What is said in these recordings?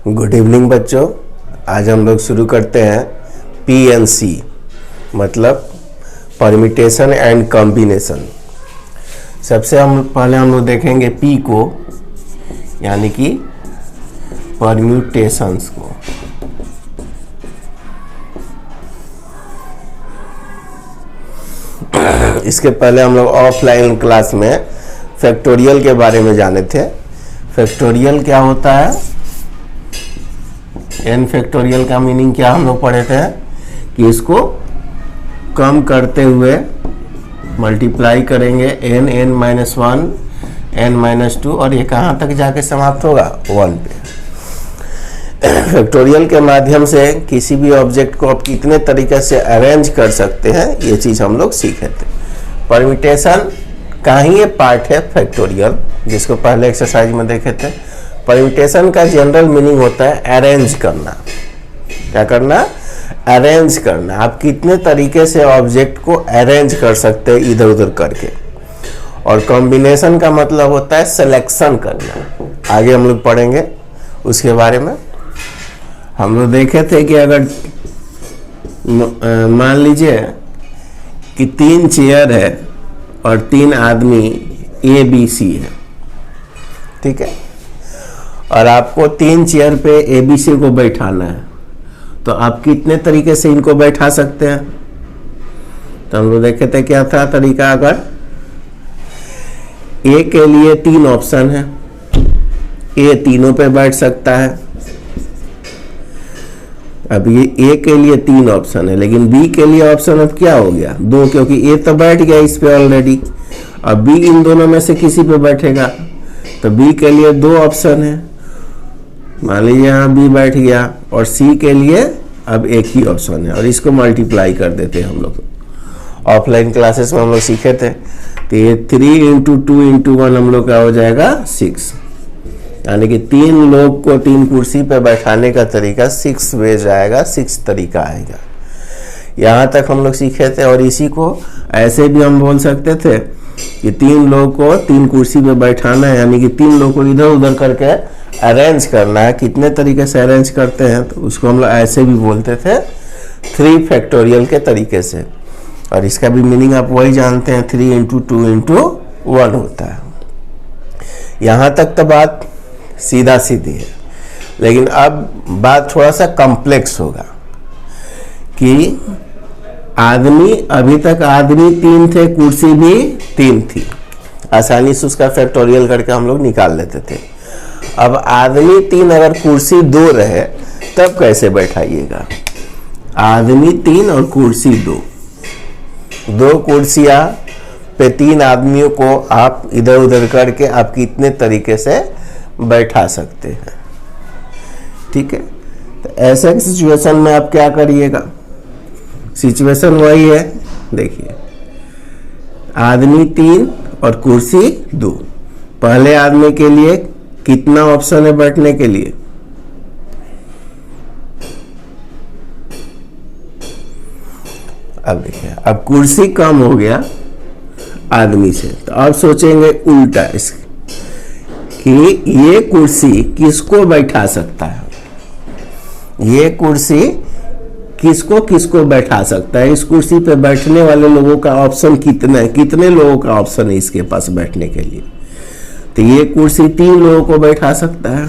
Good evening बच्चों। आज हम लोग शुरू करते हैं PNC मतलब परम्यूटेशन एंड कॉम्बिनेशन। सबसे पहले हम लोग देखेंगे P को, यानी कि परम्यूटेशंस को। इसके पहले हम लोग ऑफलाइन क्लास में फैक्टोरियल के बारे में जाने थे। फैक्टोरियल क्या होता है, n फैक्टोरियल का मीनिंग क्या हम लोग पढ़े थे कि इसको कम करते हुए मल्टीप्लाई करेंगे n-1 n-2 और ये कहाँ तक जाके समाप्त होगा 1 पे। फैक्टोरियल के माध्यम से किसी भी ऑब्जेक्ट को आप कितने तरीके से अरेंज कर सकते हैं ये चीज़ हम लोग सीखे थे। परम्यूटेशन का ही ये पार्ट है फैक्टोरियल, जिसको पहले एक्सरसाइज में देखे थे। परम्यूटेशन का जनरल मीनिंग होता है अरेंज करना। क्या करना? अरेंज करना। आप कितने तरीके से ऑब्जेक्ट को अरेंज कर सकते हैं इधर उधर करके। और कॉम्बिनेशन का मतलब होता है सिलेक्शन करना। आगे हम लोग पढ़ेंगे उसके बारे में। हम लोग देखे थे कि अगर मान लीजिए कि 3 चेयर है और 3 आदमी ABC है, ठीक है, और आपको 3 चेयर पे ABC को बैठाना है, तो आप कितने तरीके से इनको बैठा सकते हैं? तो हम लोग देखे थे क्या था तरीका। अगर A के लिए 3 ऑप्शन है, A तीनों पे बैठ सकता है। अब ये A के लिए 3 ऑप्शन है, लेकिन B के लिए ऑप्शन अब क्या हो गया? 2, क्योंकि A तो बैठ गया इस पे ऑलरेडी। अब B इन दोनों में से किसी पे बैठेगा, तो B के लिए 2 ऑप्शन है। मान लीजिए यहाँ B बैठ गया और C के लिए अब एक ही ऑप्शन है, और इसको मल्टीप्लाई कर देते हैं हम लोग। ऑफलाइन क्लासेस में हम लोग सीखे थे। तो ये 3 × 2 × 1 हम लोग का हो जाएगा 6, यानी कि 3 लोग को 3 कुर्सी पे बैठाने का तरीका 6 वे जाएगा, 6 तरीका आएगा। यहाँ तक हम लोग सीखे थे। और इसी को ऐसे भी हम बोल सकते थे कि 3 लोग को 3 कुर्सी पे बैठाना है, यानी कि 3 लोग को इधर उधर करके अरेंज करना है। कितने तरीके से अरेंज करते हैं तो उसको हम लोग ऐसे भी बोलते थे 3 फैक्टोरियल के तरीके से। और इसका भी मीनिंग आप वही जानते हैं, 3 × 2 × 1 होता है। यहाँ तक तो बात सीधा सीधी है, लेकिन अब बात थोड़ा सा कॉम्प्लेक्स होगा कि आदमी, अभी तक आदमी 3 थे, कुर्सी भी 3 थी। आसानी से उसका फैक्टोरियल करके हम लोग निकाल लेते थे। अब आदमी 3 अगर कुर्सी 2 रहे तब कैसे बैठाइएगा? आदमी 3 और कुर्सी 2 कुर्सियां पे 3 आदमियों को आप इधर उधर करके आप कितने तरीके से बैठा सकते हैं, ठीक है। तो ऐसे सिचुएशन में आप क्या करिएगा? सिचुएशन वही है, देखिए, आदमी 3 और कुर्सी 2। पहले आदमी के लिए कितना ऑप्शन है बैठने के लिए? अब देखिए, अब कुर्सी कम हो गया आदमी से, तो अब सोचेंगे उल्टा इसके कि ये कुर्सी किसको बैठा सकता है, ये कुर्सी किसको किसको बैठा सकता है। इस कुर्सी पे बैठने वाले लोगों का ऑप्शन कितने लोगों का ऑप्शन है इसके पास बैठने के लिए? तो ये कुर्सी 3 लोगों को बैठा सकता है,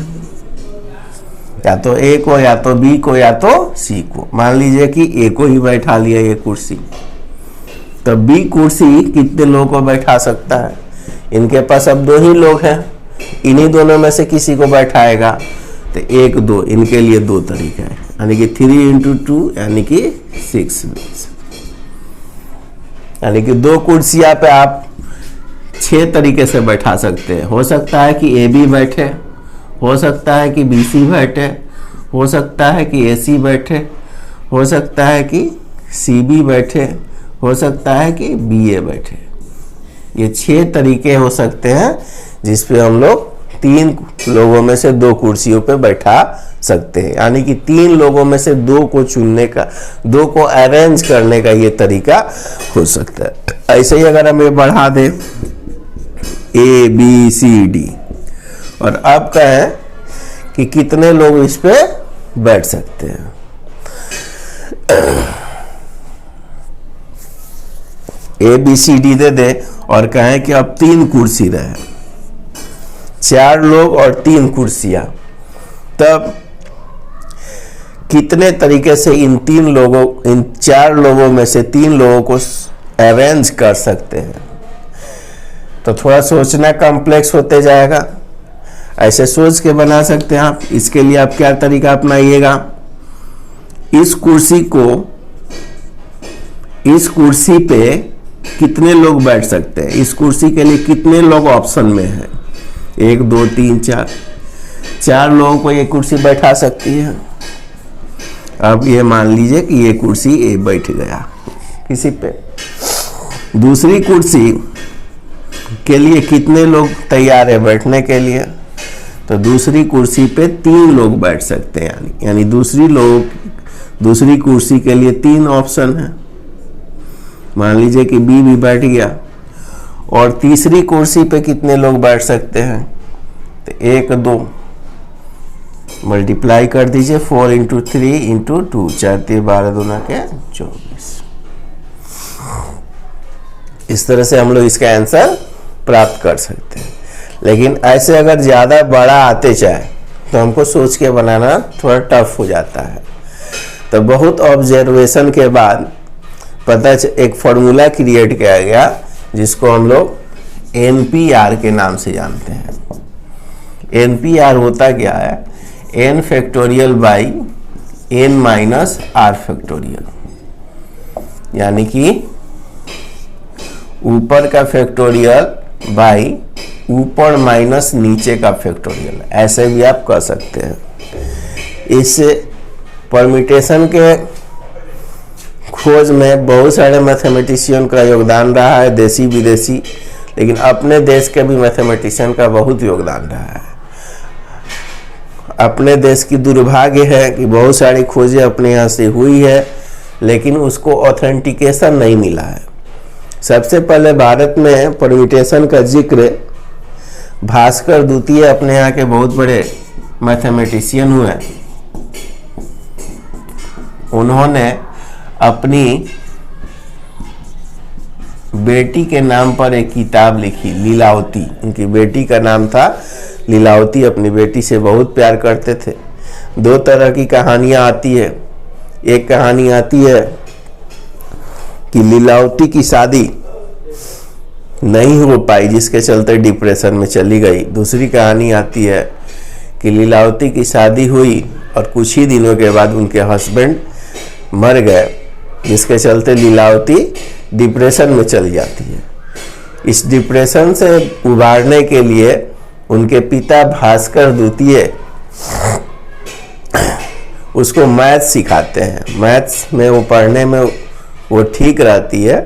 या तो A को, या तो B को, या तो C को। मान लीजिए कि A को ही बैठा लिया ये कुर्सी, तो B कुर्सी कितने लोगों को बैठा सकता है? इनके पास अब 2 ही लोग हैं, इन्हीं दोनों में से किसी को बैठाएगा। तो 1 2 इनके लिए 2 तरीका है, यानी कि 3 × 2 यानी कि 6, यानी कि 2 कुर्सियां पे आप 6 तरीके से बैठा सकते हैं। हो सकता है कि AB बैठे, हो सकता है कि BC बैठे, हो सकता है कि AC बैठे, हो सकता है कि CB बैठे, हो सकता है कि BA बैठे। ये 6 तरीके हो सकते हैं जिसपे हम लोग 3 लोगों में से 2 कुर्सियों पे बैठा सकते हैं, यानी कि 3 लोगों में से 2 को चुनने का, 2 को अरेंज करने का ये तरीका हो सकता है। ऐसे ही अगर हम ये बढ़ा दें A B C D, और अब कहें कि कितने लोग इस पे बैठ सकते हैं। ए बी सी डी दे दे और कहें कि अब 3 कुर्सी रहे, 4 लोग और 3 कुर्सियां, तब कितने तरीके से इन 4 लोगों में से 3 लोगों को अरेंज कर सकते हैं। तो थोड़ा सोचना कॉम्प्लेक्स होते जाएगा। ऐसे सोच के बना सकते हैं आप। इसके लिए आप क्या तरीका अपनाइएगा, इस कुर्सी पे कितने लोग बैठ सकते हैं, इस कुर्सी के लिए कितने लोग ऑप्शन में है, 1 2 3 4 लोगों को ये कुर्सी बैठा सकती है। अब ये मान लीजिए कि ये कुर्सी ए बैठ गया किसी पे। दूसरी कुर्सी के लिए कितने लोग तैयार है बैठने के लिए, तो दूसरी कुर्सी पे 3 लोग बैठ सकते हैं, यानी दूसरी कुर्सी के लिए 3 ऑप्शन है। मान लीजिए कि बी भी बैठ गया। और तीसरी कुर्सी पे कितने लोग बैठ सकते हैं, तो 1 2 मल्टीप्लाई कर दीजिए, 4 × 3 × 2, 4 3 12 दूना के 24। इस तरह से हम लोग इसका आंसर प्राप्त कर सकते हैं। लेकिन ऐसे अगर ज़्यादा बड़ा आते चाहे तो हमको सोच के बनाना थोड़ा टफ हो जाता है। तो बहुत ऑब्जर्वेशन के बाद एक फॉर्मूला क्रिएट किया गया जिसको हम लोग NPR के नाम से जानते हैं। NPR होता क्या है, n factorial by n minus r factorial, यानी कि ऊपर का फैक्टोरियल बाई ऊपर माइनस नीचे का फैक्टोरियल, ऐसे भी आप कर सकते हैं। इस परम्यूटेशन के खोज में बहुत सारे मैथमेटिशियन का योगदान रहा है, देसी विदेशी, लेकिन अपने देश के भी मैथमेटिशियन का बहुत योगदान रहा है। अपने देश की दुर्भाग्य है कि बहुत सारी खोजें अपने यहाँ से हुई है लेकिन उसको ऑथेंटिकेशन नहीं मिला है। सबसे पहले भारत में परम्यूटेशन का जिक्र भास्कर द्वितीय अपने यहाँ के बहुत बड़े मैथमेटिशियन हुए। उन्होंने अपनी बेटी के नाम पर एक किताब लिखी, लीलावती। उनकी बेटी का नाम था लीलावती। अपनी बेटी से बहुत प्यार करते थे। 2 तरह की कहानियां आती है। एक कहानी आती है कि लीलावती की शादी नहीं हो पाई जिसके चलते डिप्रेशन में चली गई। दूसरी कहानी आती है कि लीलावती की शादी हुई और कुछ ही दिनों के बाद उनके हस्बैंड मर गए जिसके चलते लीलावती डिप्रेशन में चली जाती है। इस डिप्रेशन से उबारने के लिए उनके पिता भास्कर द्वितीय उसको मैथ्स सिखाते हैं। मैथ्स में वो पढ़ने में वो ठीक रहती है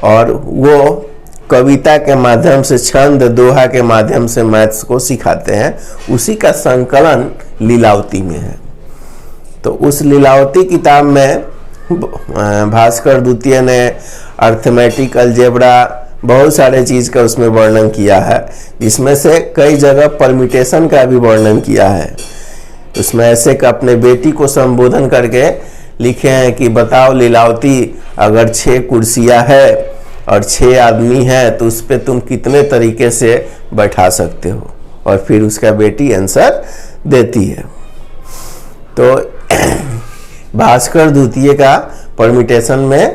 और वो कविता के माध्यम से, छंद दोहा के माध्यम से मैथ्स को सिखाते हैं। उसी का संकलन लीलावती में है। तो उस लीलावती किताब में भास्कर द्वितीय ने अर्थमेटिक, अलजेब्रा, बहुत सारे चीज़ का उसमें वर्णन किया है, जिसमें से कई जगह परम्यूटेशन का भी वर्णन किया है। उसमें ऐसे कि अपने बेटी को संबोधन करके लिखे हैं कि बताओ लीलावती, अगर 6 कुर्सियां है और 6 आदमी हैं तो उस पर तुम कितने तरीके से बैठा सकते हो, और फिर उसका बेटी आंसर देती है। तो भास्कर द्वितीय का परम्यूटेशन में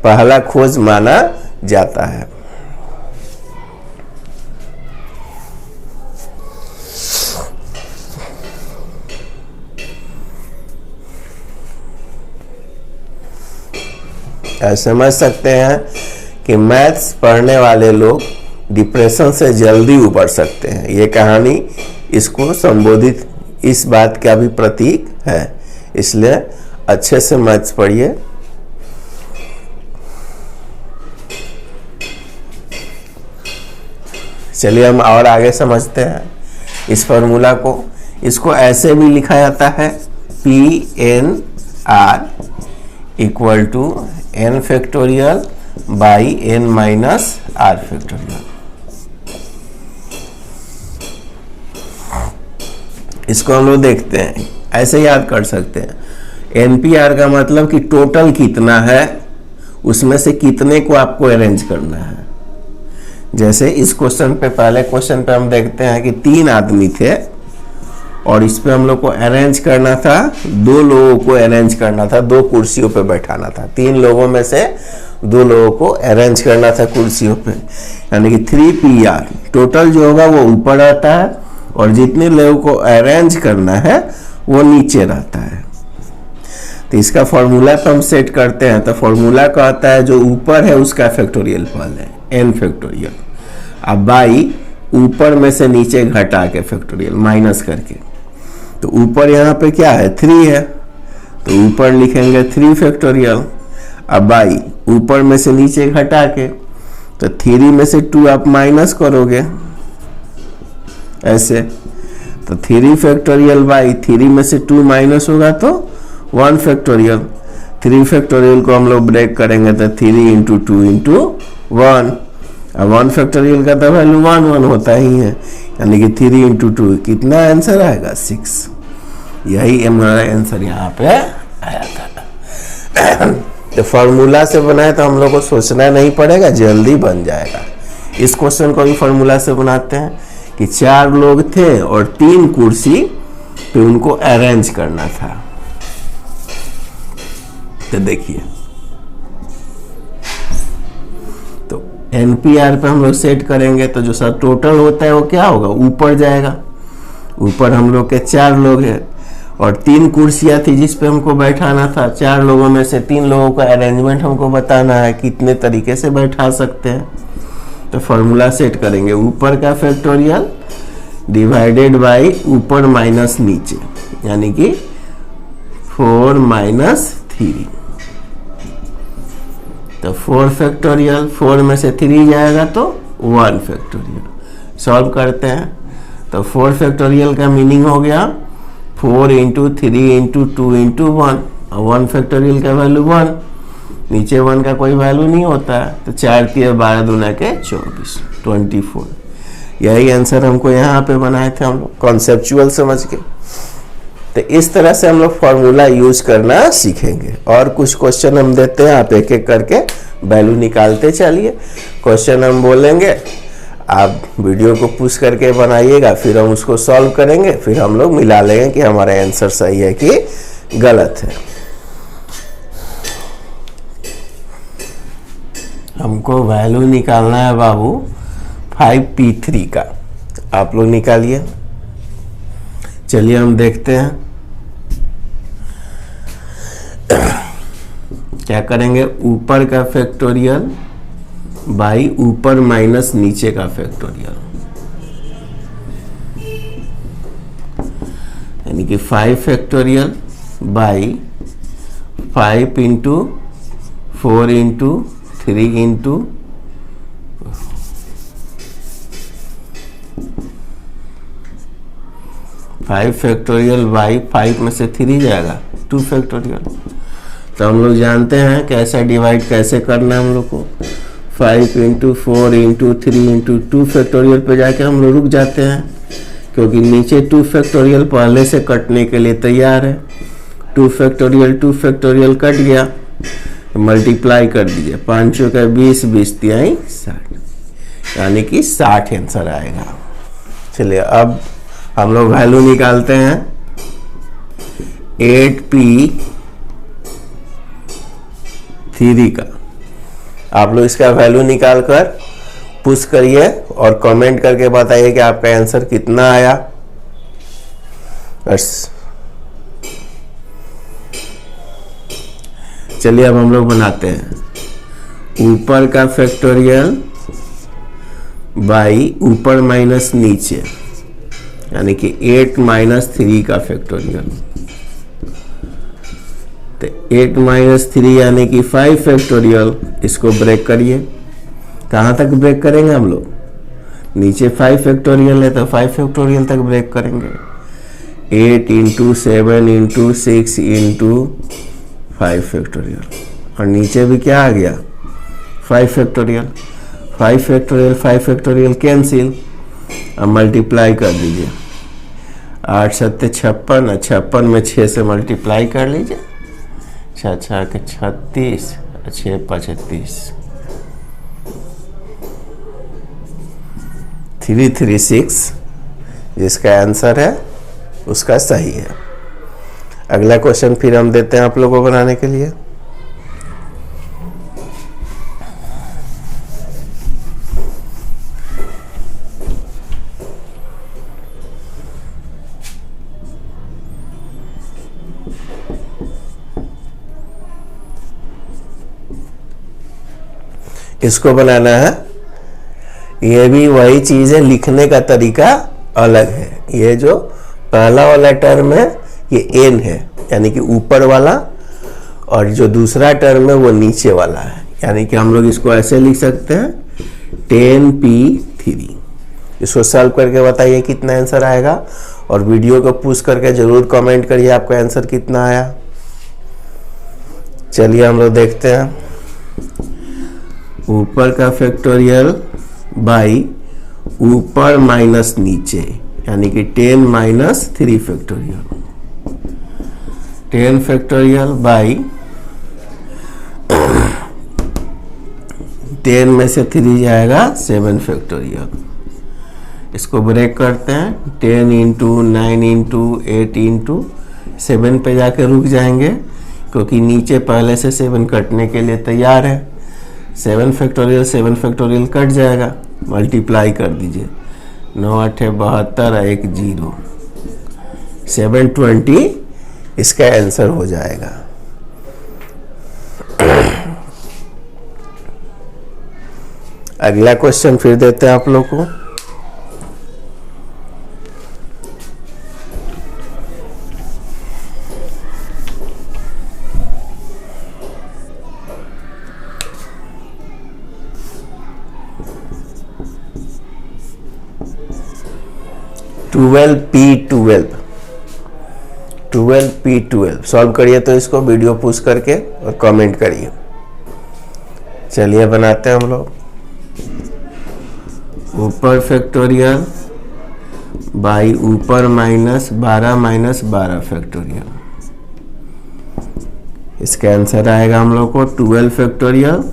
पहला खोज माना जाता है। समझ सकते हैं कि मैथ्स पढ़ने वाले लोग डिप्रेशन से जल्दी उबर सकते हैं। ये कहानी इसको संबोधित, इस बात का भी प्रतीक है। इसलिए अच्छे से मैथ्स पढ़िए। चलिए हम और आगे समझते हैं इस फॉर्मूला को। इसको ऐसे भी लिखा जाता है PNR equal to n factorial by n minus r factorial. इसको हम लोग देखते हैं, ऐसे याद कर सकते हैं। NPR का मतलब कि टोटल कितना है, उसमें से कितने को आपको अरेंज करना है। जैसे इस क्वेश्चन पे, पहले क्वेश्चन पे हम देखते हैं कि 3 आदमी थे और इस पे हम लोग को अरेंज करना था, 2 लोगों को अरेंज करना था, 2 कुर्सियों पे बैठाना था। 3 लोगों में से 2 लोगों को अरेंज करना था कुर्सियों पे, यानी कि 3PR टोटल जो होगा वो ऊपर आता है और जितने लोगों को अरेंज करना है वो नीचे रहता है। तो इसका फॉर्मूला पे हम सेट करते हैं, तो फॉर्मूला कहता है जो ऊपर है उसका फैक्टोरियल पहले n फैक्टोरियल, अब बाई ऊपर में से नीचे घटा के फैक्टोरियल माइनस करके। तो ऊपर यहाँ पे क्या है 3 है, तो ऊपर लिखेंगे 3 फैक्टोरियल। अब बाई ऊपर में से नीचे घटा के, तो 3 में से 2 आप माइनस करोगे ऐसे, तो 3 फैक्टोरियल बाई 3 में से 2 माइनस होगा तो 1 फैक्टोरियल। 3 फैक्टोरियल को हम लोग ब्रेक करेंगे तो 3 इंटू 2 इंटू 1। अब 1 फैक्टोरियल का तो वैल्यू 1 1 होता ही है, यानी कि 3 इंटू 2 कितना आंसर आएगा 6। यही हमारा आंसर यहाँ पे आया था। तो फॉर्मूला से बनाए तो हम लोग को सोचना नहीं पड़ेगा, जल्दी बन जाएगा। इस क्वेश्चन को भी फॉर्मूला से बनाते हैं कि 4 लोग थे और 3 कुर्सी पे उनको अरेंज करना था। तो देखिए, तो NPR पे हम लोग सेट करेंगे तो जो सब टोटल होता है वो क्या होगा, ऊपर जाएगा। ऊपर हम लोग के 4 लोग हैं और 3 कुर्सियां थी जिस पे हमको बैठाना था। 4 लोगों में से 3 लोगों का अरेंजमेंट हमको बताना है, कितने तरीके से बैठा सकते हैं। तो फॉर्मूला सेट करेंगे, ऊपर का फैक्टोरियल डिवाइडेड बाई ऊपर माइनस नीचे, यानी कि 4 माइनस 3। तो 4 फैक्टोरियल, 4 में से 3 जाएगा तो 1 फैक्टोरियल। सॉल्व करते हैं तो 4 फैक्टोरियल का मीनिंग हो गया 4 इंटू 3 इंटू 2 इंटू 1, और 1 फैक्टोरियल का वैल्यू 1, नीचे 1 का कोई वैल्यू नहीं होता है। तो 4 3 12 दूना के 24, 24। यही आंसर हमको यहाँ पे बनाए थे हम लोग कॉन्सेप्चुअल समझ के। तो इस तरह से हम लोग फॉर्मूला यूज करना सीखेंगे। और कुछ क्वेश्चन हम देते हैं, आप एक एक करके वैल्यू निकालते चलिए। क्वेश्चन हम बोलेंगे, आप वीडियो को पुश करके बनाइएगा, फिर हम उसको सॉल्व करेंगे, फिर हम लोग मिला लेंगे कि हमारा आंसर सही है कि गलत है। हमको वैल्यू निकालना है बाबू 5P3 का, आप लोग निकालिए। चलिए हम देखते हैं क्या करेंगे। ऊपर का फैक्टोरियल बाई ऊपर माइनस नीचे का फैक्टोरियल, यानी कि 5 factorial by 5 into 4 into 3 into 5 factorial by 5 में से 3 जाएगा 2 फैक्टोरियल। तो हम लोग जानते हैं कैसा डिवाइड कैसे करना है हम लोग को। 5 इंटू 4 इंटू 3 इंटू 2 फैक्टोरियल पे जाके हम लोग रुक जाते हैं, क्योंकि नीचे 2 फैक्टोरियल पहले से कटने के लिए तैयार है। 2 फैक्टोरियल कट गया, तो मल्टीप्लाई कर दीजिए। 5 का 20, 20 तिहाई 60, यानी कि 60 आंसर आएगा। चलिए अब हम लोग वैल्यू निकालते हैं 8P3 का। आप लोग इसका वैल्यू निकाल कर पुश करिए और कमेंट करके बताइए कि आपका आंसर कितना आया। बस चलिए अब हम लोग बनाते हैं ऊपर का फैक्टोरियल बाई ऊपर माइनस नीचे, यानी कि 8 माइनस 3 का फैक्टोरियल। तो 8 माइनस 3 यानी कि 5 फैक्टोरियल। इसको ब्रेक करिए, कहाँ तक ब्रेक करेंगे हम लोग, नीचे 5 फैक्टोरियल है तो 5 फैक्टोरियल तक ब्रेक करेंगे। 8 इंटू 7 इंटू 6 इंटू 5 फैक्टोरियल, और नीचे भी क्या आ गया 5 फैक्टोरियल। 5 फैक्टोरियल कैंसिल, अब मल्टीप्लाई कर दीजिए। 8 सत्ते 56 और 56 में 6 से मल्टीप्लाई कर लीजिए। 6 6 के 36, 6 35, 336 जिसका आंसर है उसका सही है। अगला क्वेश्चन फिर हम देते हैं आप लोगों को बनाने के लिए। इसको बनाना है, ये भी वही चीज है, लिखने का तरीका अलग है। ये जो पहला वाला टर्म है ये एन है, यानी कि ऊपर वाला, और जो दूसरा टर्म है वो नीचे वाला है। यानी कि हम लोग इसको ऐसे लिख सकते हैं 10p3। इसको सॉल्व करके बताइए कितना आंसर आएगा, और वीडियो को पुश करके जरूर कमेंट करिए आपका आंसर कितना आया। चलिए हम लोग देखते हैं। ऊपर का फैक्टोरियल बाई ऊपर माइनस नीचे, यानी कि 10 माइनस 3 फैक्टोरियल। 10 फैक्टोरियल बाई 10 में से 3 जाएगा 7 फैक्टोरियल। इसको ब्रेक करते हैं। 10 इंटू 9 इंटू 8 इंटू 7 पे जाके रुक जाएंगे, क्योंकि नीचे पहले से 7 कटने के लिए तैयार है। 7 फैक्टोरियल 7 फैक्टोरियल कट जाएगा, मल्टीप्लाई कर दीजिए। 9 8 72, 1 0, 720 इसका आंसर हो जाएगा। अगला क्वेश्चन फिर देते हैं आप लोग को। ट्वेल्व P12 सॉल्व करिए तो इसको वीडियो पुश करके और कमेंट करिए। चलिए बनाते हैं हम लोग। ऊपर फैक्टोरियल बाई ऊपर माइनस 12 फैक्टोरियल। इसका आंसर आएगा हम लोग को 12 फैक्टोरियल,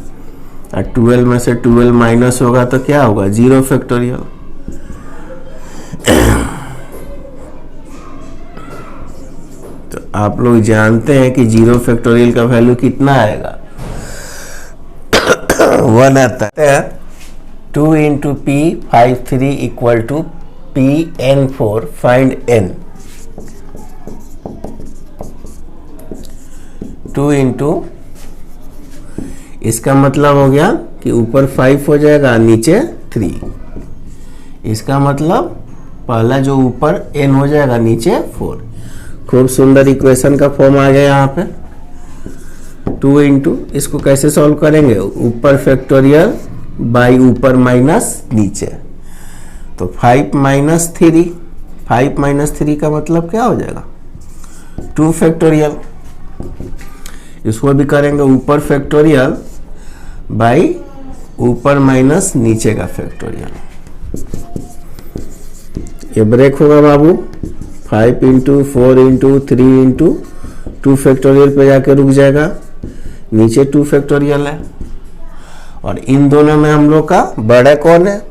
और 12 में से 12 माइनस होगा तो क्या होगा 0 फैक्टोरियल। तो आप लोग जानते हैं कि 0 फैक्टोरियल का वैल्यू कितना आएगा 1 आता है। 2 into P 53 equal to PN4, find n। 2 into, इसका मतलब हो गया कि ऊपर 5 हो जाएगा नीचे 3। इसका मतलब पहला जो ऊपर n हो जाएगा नीचे 4। खूब सुंदर इक्वेशन का फॉर्म आ गया यहाँ पे। 2 इंटू, इसको कैसे सॉल्व करेंगे, ऊपर फैक्टोरियल बाई ऊपर माइनस नीचे। तो 5 माइनस 3, 5 माइनस 3 का मतलब क्या हो जाएगा 2 फैक्टोरियल। इसको भी करेंगे ऊपर फैक्टोरियल बाई ऊपर माइनस नीचे का फैक्टोरियल। ये ब्रेक होगा बाबू। 5 इंटू 4 इंटू 3 इंटू 2 फैक्टोरियल पे जाके रुक जाएगा, नीचे 2 फैक्टोरियल है। और इन दोनों में हम लोग का बड़ा कौन है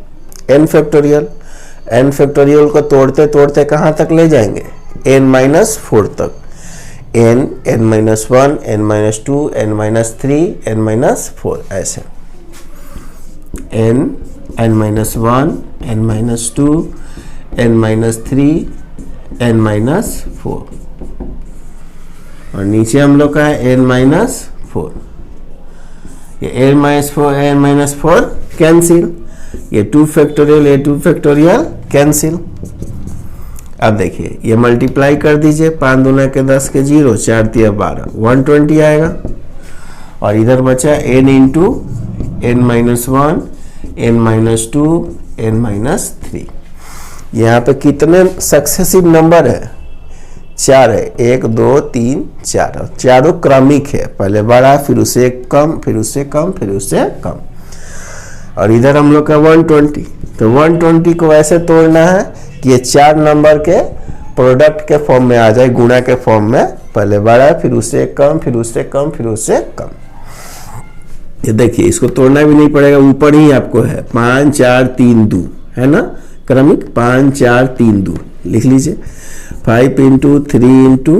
n फैक्टोरियल। n फैक्टोरियल को तोड़ते तोड़ते कहाँ तक ले जाएंगे n-4 तक। n-1, n-2, n-3, n-4 ऐसे। n-1, n-2, n-3, n-4, और नीचे हम लोग का है n-4। ये n-4 कैंसिल, ये 2 फैक्टोरियल ये 2 फैक्टोरियल कैंसिल। अब देखिए ये मल्टीप्लाई कर दीजिए, 5 दूना के 10 के 0, 4 तिया 12, 120 आएगा। और इधर बचा n into n-1, n-2, n-3। यहाँ पे कितने सक्सेसिव नंबर है 4 है, 1 2 3 4, और चारों क्रमिक है, पहले बड़ा फिर उससे कम फिर उससे कम फिर उससे कम। और इधर हम लोग का 120, तो 120 को ऐसे तोड़ना है कि ये 4 नंबर के प्रोडक्ट के फॉर्म में आ जाए, गुणा के फॉर्म में, पहले बड़ा फिर उससे कम फिर उससे कम फिर उससे कम। ये देखिए इसको तोड़ना भी नहीं पड़ेगा, ऊपर ही आपको है 5 4 3 2 है ना, क्रमिक 5 4 3 2 लिख लीजिए। 5 into 3 into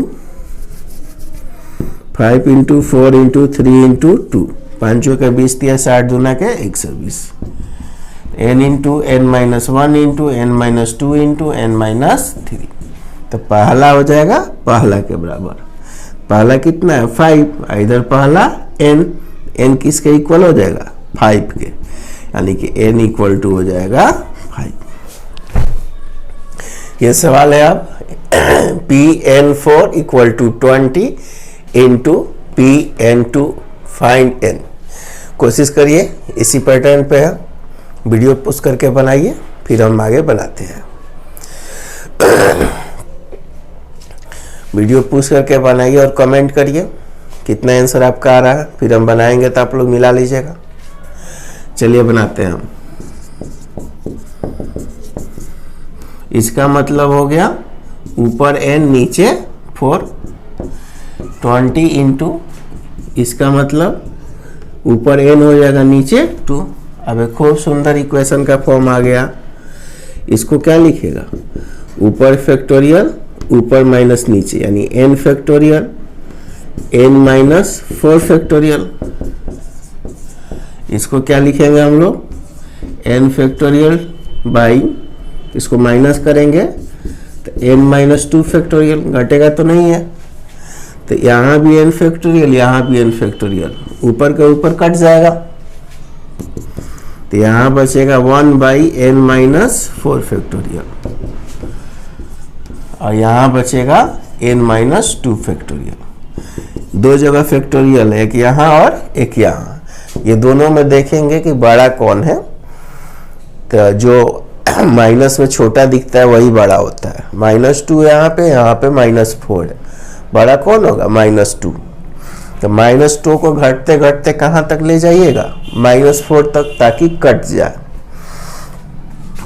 5 into 4 into 3 into 2, 5 का 20 दिया, 60 दूना के 120। n into n minus 1 into n minus 2 into n minus 3, तो पहला हो जाएगा पहला के बराबर। पहला कितना है 5, इधर पहला n, n किसके इक्वल हो जाएगा 5 के, यानी कि n इक्वल टू हो जाएगा 5। ये सवाल है अब Pn4 equal to 20 into Pn2 find n। कोशिश करिए, इसी पैटर्न पे है, वीडियो पुश करके बनाइए, फिर हम आगे बनाते हैं। वीडियो पुश करके बनाइए और कमेंट करिए कितना आंसर आपका आ रहा है, फिर हम बनाएंगे तो आप लोग मिला लीजिएगा। चलिए बनाते हैं हम। इसका मतलब हो गया ऊपर n नीचे 4, 20 इंटू, इसका मतलब ऊपर n हो जाएगा नीचे 2। अब एक खूब सुंदर इक्वेशन का फॉर्म आ गया। इसको क्या लिखेगा, ऊपर फैक्टोरियल ऊपर माइनस नीचे, यानी n factorial n minus 4 factorial. इसको क्या लिखेंगे हम लोग, n फैक्टोरियल बाई, इसको माइनस करेंगे तो n माइनस 2 फैक्टोरियल, घटेगा तो नहीं है, तो यहाँ भी n फैक्टोरियल यहाँ भी n फैक्टोरियल, ऊपर के ऊपर कट जाएगा, तो यहाँ बचेगा 1 बाई n माइनस 4 फैक्टोरियल, और यहाँ बचेगा n माइनस 2 फैक्टोरियल। दो जगह फैक्टोरियल है, एक यहाँ और एक यहाँ। ये दोनों में देखेंगे कि बड़ा कौन है, तो जो माइनस में छोटा दिखता है वही बड़ा होता है। -2 यहाँ पे -4 है, बड़ा कौन होगा -2। तो -2 को घटते घटते कहाँ तक ले जाइएगा, -4 तक, ताकि कट जाए।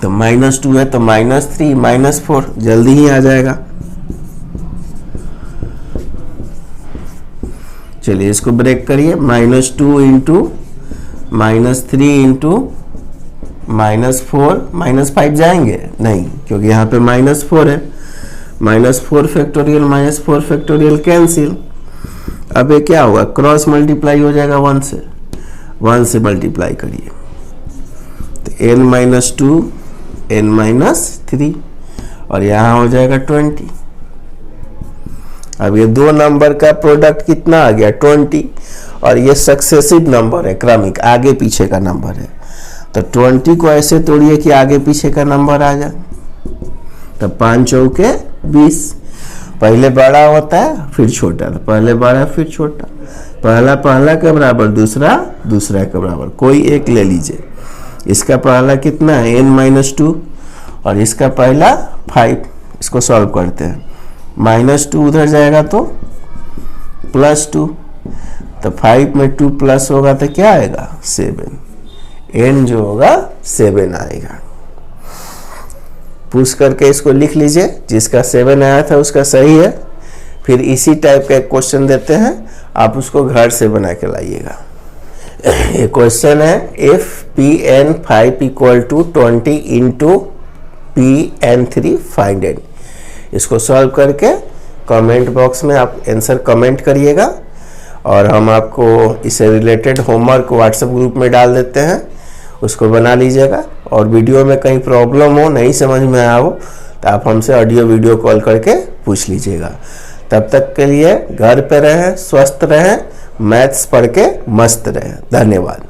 तो -2 है तो -3 -4 जल्दी ही आ जाएगा। चलिए इसको ब्रेक करिए, -2 इंटू -3 इंटू -4, -5 जाएंगे नहीं, क्योंकि यहाँ पे -4 है, -4 फैक्टोरियल -4 फैक्टोरियल कैंसिल। अब ये क्या होगा, क्रॉस मल्टीप्लाई हो जाएगा 1 से मल्टीप्लाई करिए, तो n माइनस 2 n माइनस 3, और यहाँ हो जाएगा 20। अब ये दो नंबर का प्रोडक्ट कितना आ गया 20, और ये सक्सेसिव नंबर है, क्रमिक आगे पीछे का नंबर है। तो 20 को ऐसे तोड़िए कि आगे पीछे का नंबर आ जाए, तो 5 चौके 20, पहले बड़ा होता है फिर छोटा, तो पहले बड़ा फिर छोटा, पहला के बराबर, दूसरा के बराबर, कोई एक ले लीजिए। इसका पहला कितना है n माइनस 2, और इसका पहला 5, इसको सॉल्व करते हैं। -2 उधर जाएगा तो +2, तो 5 में 2 प्लस होगा तो क्या आएगा 7, n जो होगा 7 आएगा। पुश करके इसको लिख लीजिए, जिसका 7 आया था उसका सही है। फिर इसी टाइप का एक क्वेश्चन देते हैं, आप उसको घर से बना के लाइएगा। ये क्वेश्चन है if Pn5 equal to 20 into Pn3 find n। इसको सॉल्व करके कमेंट बॉक्स में आप आंसर कमेंट करिएगा, और हम आपको इससे रिलेटेड होमवर्क व्हाट्सएप ग्रुप में डाल देते हैं, उसको बना लीजिएगा। और वीडियो में कहीं प्रॉब्लम हो, नहीं समझ में आया हो, तो आप हमसे ऑडियो वीडियो कॉल करके पूछ लीजिएगा। तब तक के लिए घर पे रहें, स्वस्थ रहें, मैथ्स पढ़ के मस्त रहें। धन्यवाद।